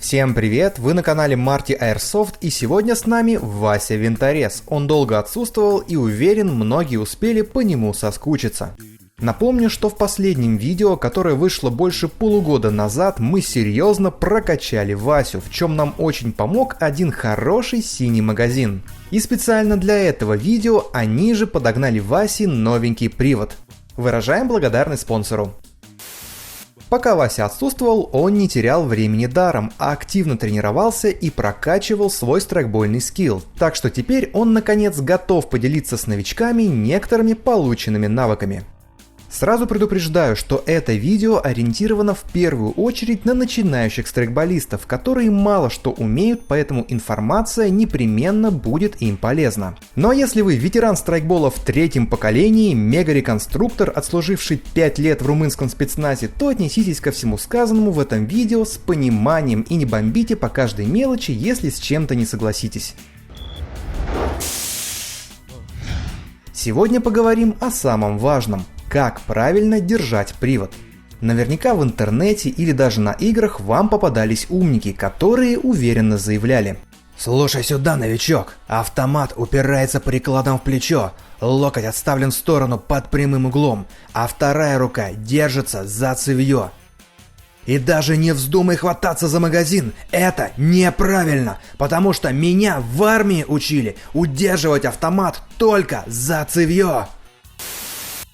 Всем привет, вы на канале Marty Airsoft, и сегодня с нами Вася Винторез. Он долго отсутствовал и уверен, многие успели по нему соскучиться. Напомню, что в последнем видео, которое вышло больше полугода назад, мы серьезно прокачали Васю, в чем нам очень помог один хороший синий магазин. И специально для этого видео они же подогнали Васе новенький привод. Выражаем благодарность спонсору. Пока Вася отсутствовал, он не терял времени даром, а активно тренировался и прокачивал свой страйкбольный скилл. Так что теперь он наконец готов поделиться с новичками некоторыми полученными навыками. Сразу предупреждаю, что это видео ориентировано в первую очередь на начинающих страйкболистов, которые мало что умеют, поэтому информация непременно будет им полезна. Но если вы ветеран страйкбола в третьем поколении, мега-реконструктор, отслуживший 5 лет в румынском спецназе, то отнеситесь ко всему сказанному в этом видео с пониманием и не бомбите по каждой мелочи, если с чем-то не согласитесь. Сегодня поговорим о самом важном. Как правильно держать привод. Наверняка в интернете или даже на играх вам попадались умники, которые уверенно заявляли: «Слушай сюда, новичок, автомат упирается прикладом в плечо, локоть отставлен в сторону под прямым углом, а вторая рука держится за цевьё. И даже не вздумай хвататься за магазин, это неправильно, потому что меня в армии учили удерживать автомат только за цевьё».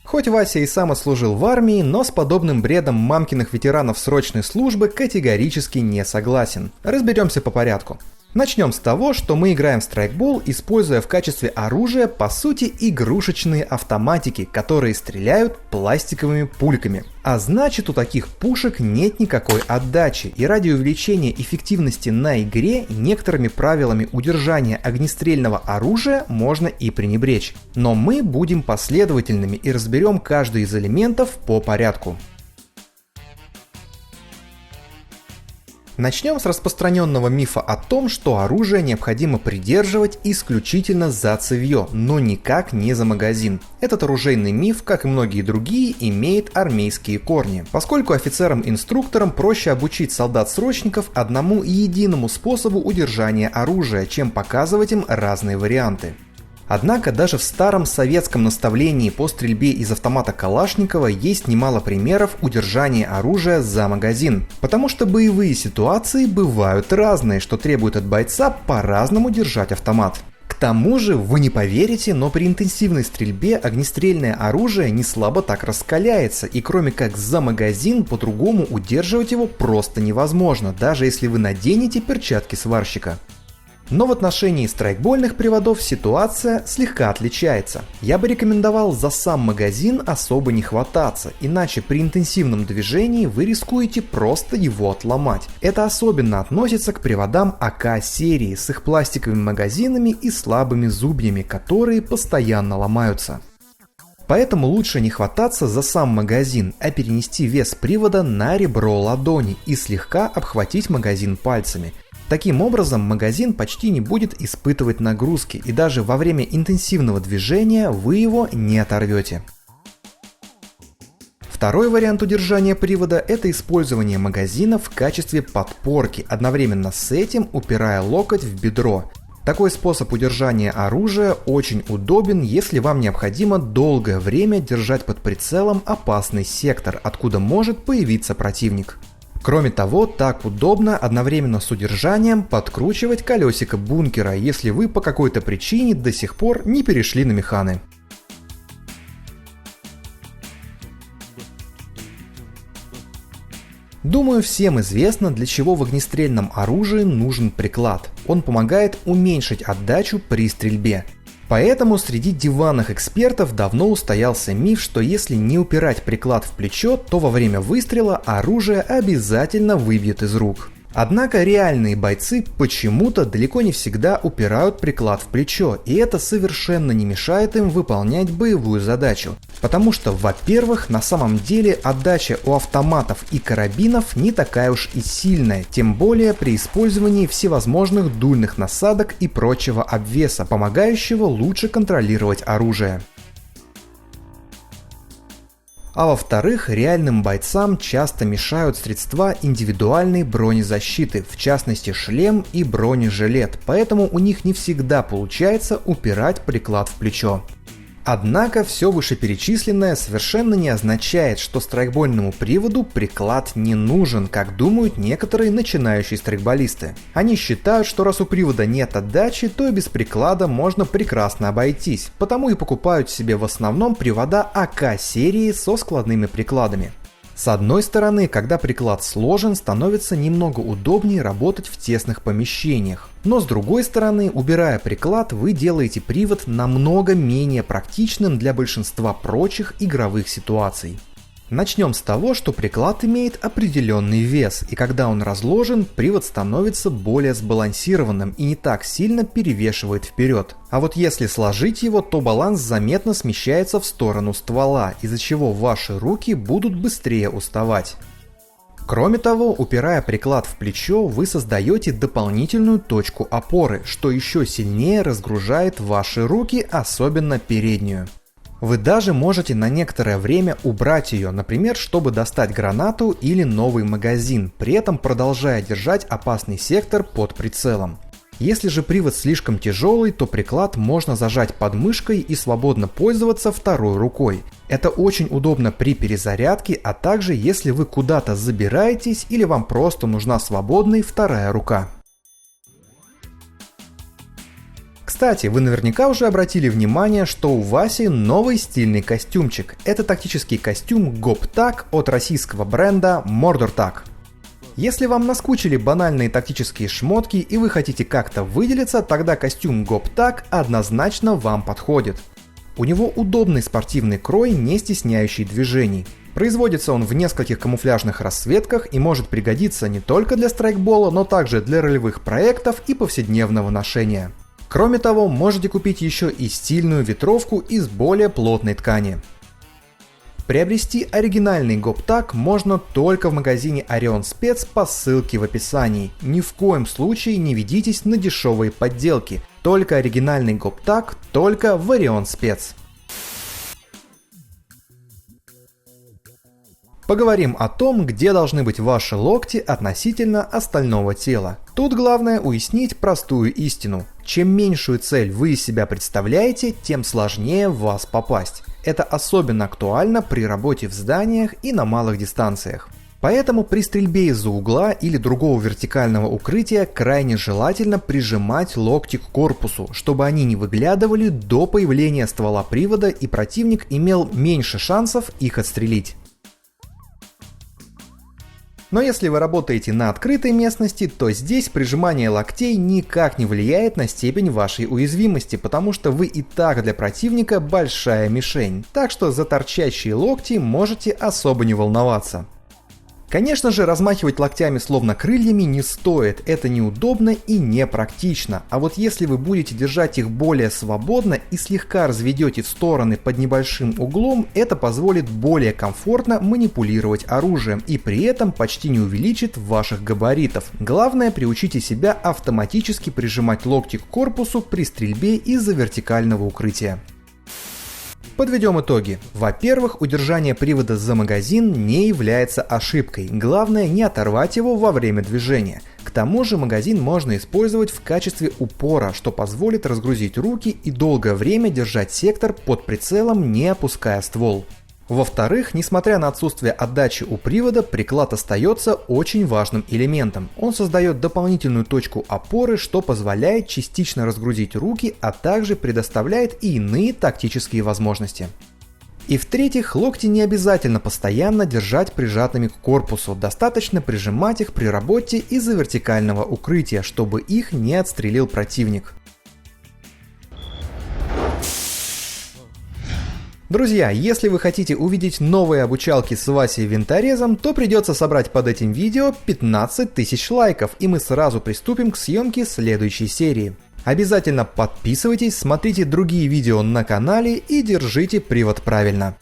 Хоть Вася и сам отслужил в армии, но с подобным бредом мамкиных ветеранов срочной службы категорически не согласен. Разберемся по порядку. Начнем с того, что мы играем в страйкбол, используя в качестве оружия по сути игрушечные автоматики, которые стреляют пластиковыми пульками. А значит, у таких пушек нет никакой отдачи, и ради увеличения эффективности на игре некоторыми правилами удержания огнестрельного оружия можно и пренебречь. Но мы будем последовательными и разберем каждый из элементов по порядку. Начнем с распространенного мифа о том, что оружие необходимо придерживать исключительно за цевьё, но никак не за магазин. Этот оружейный миф, как и многие другие, имеет армейские корни, поскольку офицерам-инструкторам проще обучить солдат-срочников одному и единому способу удержания оружия, чем показывать им разные варианты. Однако даже в старом советском наставлении по стрельбе из автомата Калашникова есть немало примеров удержания оружия за магазин, потому что боевые ситуации бывают разные, что требует от бойца по-разному держать автомат. К тому же, вы не поверите, но при интенсивной стрельбе огнестрельное оружие не слабо так раскаляется, и кроме как за магазин, по-другому удерживать его просто невозможно, даже если вы наденете перчатки сварщика. Но в отношении страйкбольных приводов ситуация слегка отличается. Я бы рекомендовал за сам магазин особо не хвататься, иначе при интенсивном движении вы рискуете просто его отломать. Это особенно относится к приводам АК серии с их пластиковыми магазинами и слабыми зубьями, которые постоянно ломаются. Поэтому лучше не хвататься за сам магазин, а перенести вес привода на ребро ладони и слегка обхватить магазин пальцами. Таким образом, магазин почти не будет испытывать нагрузки, и даже во время интенсивного движения вы его не оторвете. Второй вариант удержания привода – это использование магазина в качестве подпорки, одновременно с этим упирая локоть в бедро. Такой способ удержания оружия очень удобен, если вам необходимо долгое время держать под прицелом опасный сектор, откуда может появиться противник. Кроме того, так удобно одновременно с удержанием подкручивать колесико бункера, если вы по какой-то причине до сих пор не перешли на механы. Думаю, всем известно, для чего в огнестрельном оружии нужен приклад. Он помогает уменьшить отдачу при стрельбе. Поэтому среди диванных экспертов давно устоялся миф, что если не упирать приклад в плечо, то во время выстрела оружие обязательно выбьет из рук. Однако реальные бойцы почему-то далеко не всегда упирают приклад в плечо, и это совершенно не мешает им выполнять боевую задачу. Потому что, во-первых, на самом деле отдача у автоматов и карабинов не такая уж и сильная, тем более при использовании всевозможных дульных насадок и прочего обвеса, помогающего лучше контролировать оружие. А во-вторых, реальным бойцам часто мешают средства индивидуальной бронезащиты, в частности шлем и бронежилет, поэтому у них не всегда получается упирать приклад в плечо. Однако все вышеперечисленное совершенно не означает, что страйкбольному приводу приклад не нужен, как думают некоторые начинающие страйкболисты. Они считают, что раз у привода нет отдачи, то и без приклада можно прекрасно обойтись, потому и покупают себе в основном привода АК-серии со складными прикладами. С одной стороны, когда приклад сложен, становится немного удобнее работать в тесных помещениях. Но с другой стороны, убирая приклад, вы делаете привод намного менее практичным для большинства прочих игровых ситуаций. Начнем с того, что приклад имеет определенный вес, и когда он разложен, привод становится более сбалансированным и не так сильно перевешивает вперед. А вот если сложить его, то баланс заметно смещается в сторону ствола, из-за чего ваши руки будут быстрее уставать. Кроме того, упирая приклад в плечо, вы создаете дополнительную точку опоры, что еще сильнее разгружает ваши руки, особенно переднюю. Вы даже можете на некоторое время убрать ее, например, чтобы достать гранату или новый магазин, при этом продолжая держать опасный сектор под прицелом. Если же привод слишком тяжелый, то приклад можно зажать под мышкой и свободно пользоваться второй рукой. Это очень удобно при перезарядке, а также если вы куда-то забираетесь или вам просто нужна свободная вторая рука. Кстати, вы наверняка уже обратили внимание, что у Васи новый стильный костюмчик. Это тактический костюм GOPTAC от российского бренда MordorTac. Если вам наскучили банальные тактические шмотки и вы хотите как-то выделиться, тогда костюм GOPTAC однозначно вам подходит. У него удобный спортивный крой, не стесняющий движений. Производится он в нескольких камуфляжных расцветках и может пригодиться не только для страйкбола, но также для ролевых проектов и повседневного ношения. Кроме того, можете купить еще и стильную ветровку из более плотной ткани. Приобрести оригинальный GOPTAC можно только в магазине Orion Spec по ссылке в описании. Ни в коем случае не ведитесь на дешевые подделки. Только оригинальный GOPTAC, только в Orion Spec. Поговорим о том, где должны быть ваши локти относительно остального тела. Тут главное уяснить простую истину. Чем меньшую цель вы из себя представляете, тем сложнее в вас попасть. Это особенно актуально при работе в зданиях и на малых дистанциях. Поэтому при стрельбе из-за угла или другого вертикального укрытия крайне желательно прижимать локти к корпусу, чтобы они не выглядывали до появления ствола привода и противник имел меньше шансов их отстрелить. Но если вы работаете на открытой местности, то здесь прижимание локтей никак не влияет на степень вашей уязвимости, потому что вы и так для противника большая мишень, так что за торчащие локти можете особо не волноваться. Конечно же, размахивать локтями словно крыльями не стоит, это неудобно и непрактично, а вот если вы будете держать их более свободно и слегка разведете в стороны под небольшим углом, это позволит более комфортно манипулировать оружием и при этом почти не увеличит ваших габаритов. Главное, приучите себя автоматически прижимать локти к корпусу при стрельбе из-за вертикального укрытия. Подведем итоги. Во-первых, удержание привода за магазин не является ошибкой. Главное не оторвать его во время движения. К тому же магазин можно использовать в качестве упора, что позволит разгрузить руки и долгое время держать сектор под прицелом, не опуская ствол. Во-вторых, несмотря на отсутствие отдачи у привода, приклад остается очень важным элементом. Он создает дополнительную точку опоры, что позволяет частично разгрузить руки, а также предоставляет и иные тактические возможности. И в-третьих, локти не обязательно постоянно держать прижатыми к корпусу, достаточно прижимать их при работе из-за вертикального укрытия, чтобы их не отстрелил противник. Друзья, если вы хотите увидеть новые обучалки с Васей Винторезом, то придется собрать под этим видео 15 тысяч лайков, и мы сразу приступим к съемке следующей серии. Обязательно подписывайтесь, смотрите другие видео на канале и держите привод правильно.